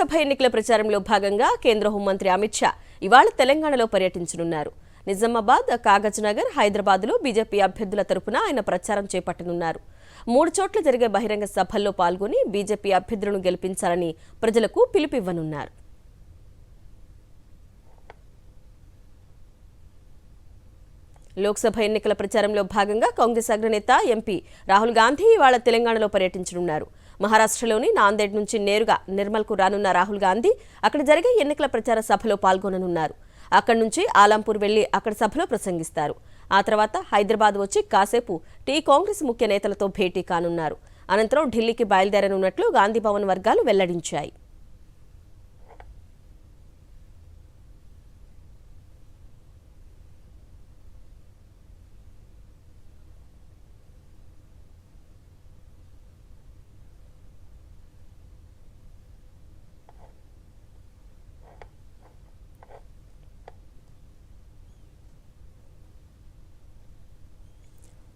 లోక్సభ ఎన్నికల ప్రచారంలో భాగంగా కేంద్ర హోంమంత్రి అమిత్ షా ఇవాళ తెలంగాణలో పర్యటించనున్నారు. నిజామాబాద్, కాగజ్నగర్, హైదరాబాద్లో బీజేపీ అభ్యర్థుల తరపున ఆయన ప్రచారం చేపట్టనున్నారు. 3 చోట్ల జరిగే బహిరంగ సభల్లో పాల్గొని బీజేపీ అభ్యర్థులను గెలిపించాలని ప్రజలకు పిలుపివ్వనున్నారు. లోక్సభ ఎన్నికల ప్రచారంలో భాగంగా కాంగ్రెస్ అగ్రనేత ఎంపీ రాహుల్ గాంధీ ఇవాళ తెలంగాణలో పర్యటించనున్నారు. మహారాష్ట్రలోని నాందేడ్ నుంచి నేరుగా నిర్మల్కు రానున్న రాహుల్ గాంధీ అక్కడ జరిగే ఎన్నికల ప్రచార సభలో పాల్గొననున్నారు. అక్కడి నుంచి ఆలంపూర్ వెళ్లి అక్కడ సభలో ప్రసంగిస్తారు. ఆ తర్వాత హైదరాబాద్ వచ్చి కాసేపు కాంగ్రెస్ ముఖ్య నేతలతో భేటీ కానున్నారు. అనంతరం ఢిల్లీకి బయలుదేరనున్నట్లు గాంధీ భవన్ వర్గాలు వెల్లడించాయి.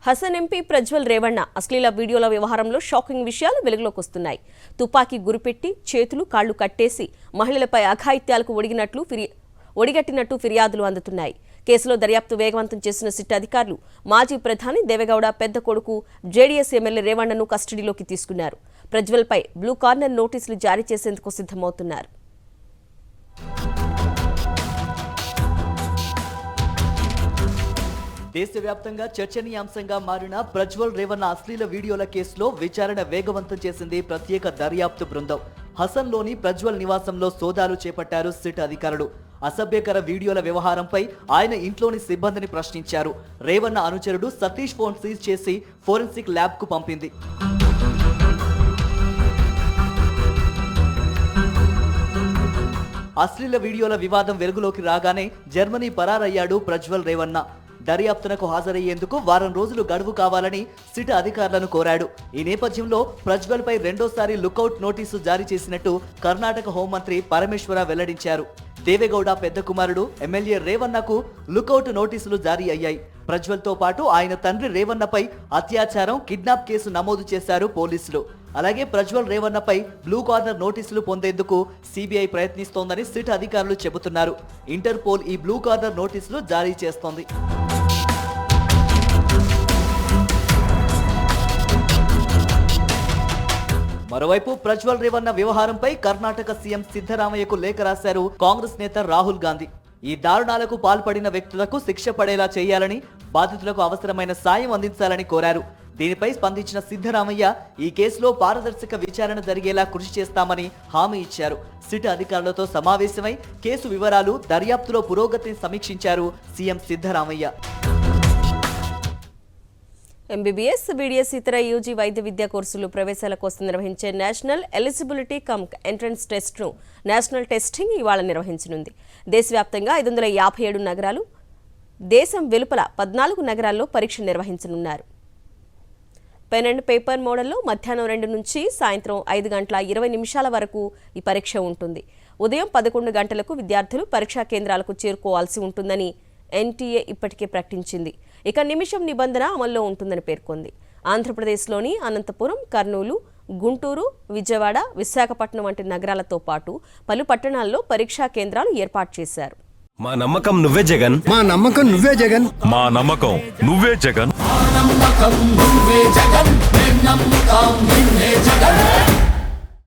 హసన్ ఎంపీ ప్రజ్వల్ రేవణ్ణ అశ్లీల వీడియోల వ్యవహారంలో షాకింగ్ విషయాలు వెలుగులోకి వస్తున్నాయి. తుపాకీ గురిపెట్టి చేతులు కాళ్లు కట్టేసి మహిళలపై అఘాయిత్యాలకు ఒడిగట్టినట్టు ఫిర్యాదులు అందుతున్నాయి. కేసులో దర్యాప్తు వేగవంతం చేసిన సిట్ అధికారులు మాజీ ప్రధాని దేవేగౌడ పెద్ద కొడుకు జేడీఎస్ ఎమ్మెల్యే రేవణ్ణను కస్టడీలోకి తీసుకున్నారు. ప్రజ్వల్పై బ్లూ కార్నర్ నోటీసులు జారీ చేసేందుకు సిద్ధమవుతున్నారు. దేశవ్యాప్తంగా చర్చనీయాంశంగా మారిన ప్రజ్వల్ రేవణ్ణ అశ్లీల వీడియోల కేసులో విచారణ వేగవంతం చేసింది ప్రత్యేక దర్యాప్తు బృందం. హసన్లోని ప్రజ్వల్ నివాసంలో సోదాలు చేపట్టారు సిట్ అధికారులు. అసభ్యకర వీడియోల వ్యవహారంపై ఆయన ఇంట్లోని సిబ్బందిని ప్రశ్నించారు. రేవణ్ణ అనుచరుడు సతీష్ ఫోన్ సీజ్ చేసి ఫోరెన్సిక్ ల్యాబ్ కు పంపింది. అశ్లీల వీడియోల వివాదం వెలుగులోకి రాగానే జర్మనీ పరారయ్యాడు ప్రజ్వల్ రేవణ్ణ. దర్యాప్తునకు హాజరయ్యేందుకు వారం రోజులు గడువు కావాలని సిట్ అధికారులను కోరాడు. ఈ నేపథ్యంలో ప్రజ్వల్ పై రెండోసారి లుకౌట్ నోటీసు జారీ చేసినట్టు కర్ణాటక హోంమంత్రి పరమేశ్వర వెల్లడించారు. దేవేగౌడ పెద్ద కుమారుడు ఎమ్మెల్యే రేవణ్ణకు లుకౌట్ నోటీసులు జారీ అయ్యాయి. ప్రజ్వల్ తో పాటు ఆయన తండ్రి రేవణ్ణపై అత్యాచారం, కిడ్నాప్ కేసు నమోదు చేశారు పోలీసులు. అలాగే ప్రజ్వల్ రేవణ్ణపై బ్లూ కార్నర్ నోటీసులు పొందేందుకు సిబిఐ ప్రయత్నిస్తోందని సిట్ అధికారులు చెబుతున్నారు. ఇంటర్పోల్ ఈ బ్లూ కార్నర్ నోటీసులు జారీ చేస్తోంది. మరోవైపు ప్రజ్వల్ రేవణ్ణ వ్యవహారంపై కర్ణాటక సీఎం సిద్ధరామయ్యకు లేఖ రాశారు కాంగ్రెస్ నేత రాహుల్ గాంధీ. ఈ దారుణాలకు పాల్పడిన వ్యక్తులకు శిక్ష పడేలా చేయాలని, బాధితులకు అవసరమైన సాయం అందించాలని కోరారు. దీనిపై స్పందించిన సిద్ధరామయ్య ఈ కేసులో పారదర్శక విచారణ జరిగేలా కృషి చేస్తామని హామీ ఇచ్చారు. సిట్ అధికారులతో సమావేశమై కేసు వివరాలు, దర్యాప్తులో పురోగతిని సమీక్షించారు సీఎం సిద్ధరామయ్య. ఎంబీబీఎస్, బీడీఎస్, ఇతర యూజీ వైద్య విద్యా కోర్సులు ప్రవేశాల కోసం నిర్వహించే నేషనల్ ఎలిజిబిలిటీ కమ్ ఎంట్రన్స్ టెస్ట్ను నేషనల్ టెస్టింగ్ ఇవాళ నిర్వహించనుంది. దేశవ్యాప్తంగా 557 నగరాలు, దేశం వెలుపల 14 నగరాల్లో పరీక్ష నిర్వహించనున్నారు. పెన్ అండ్ పేపర్ మోడల్లో మధ్యాహ్నం 2 నుంచి సాయంత్రం 5:20 వరకు ఈ పరీక్ష ఉంటుంది. ఉదయం 11 గంటలకు విద్యార్థులు పరీక్షా కేంద్రాలకు చేరుకోవాల్సి ఉంటుందని ఎన్టీఏ ఇప్పటికే ప్రకటించింది. ఇక నిమిషం నిబంధన అమల్లో ఉంటుందని పేర్కొంది. ఆంధ్రప్రదేశ్లోని అనంతపురం, కర్నూలు, గుంటూరు, విజయవాడ, విశాఖపట్నం వంటి నగరాలతో పాటు పలు పట్టణాల్లో పరీక్షా కేంద్రాలు ఏర్పాటు చేశారు. మా నమ్మకం నువ్వే జగన్, మా నమ్మకం నువ్వే జగన్, మా నమ్మకం నువ్వే జగన్.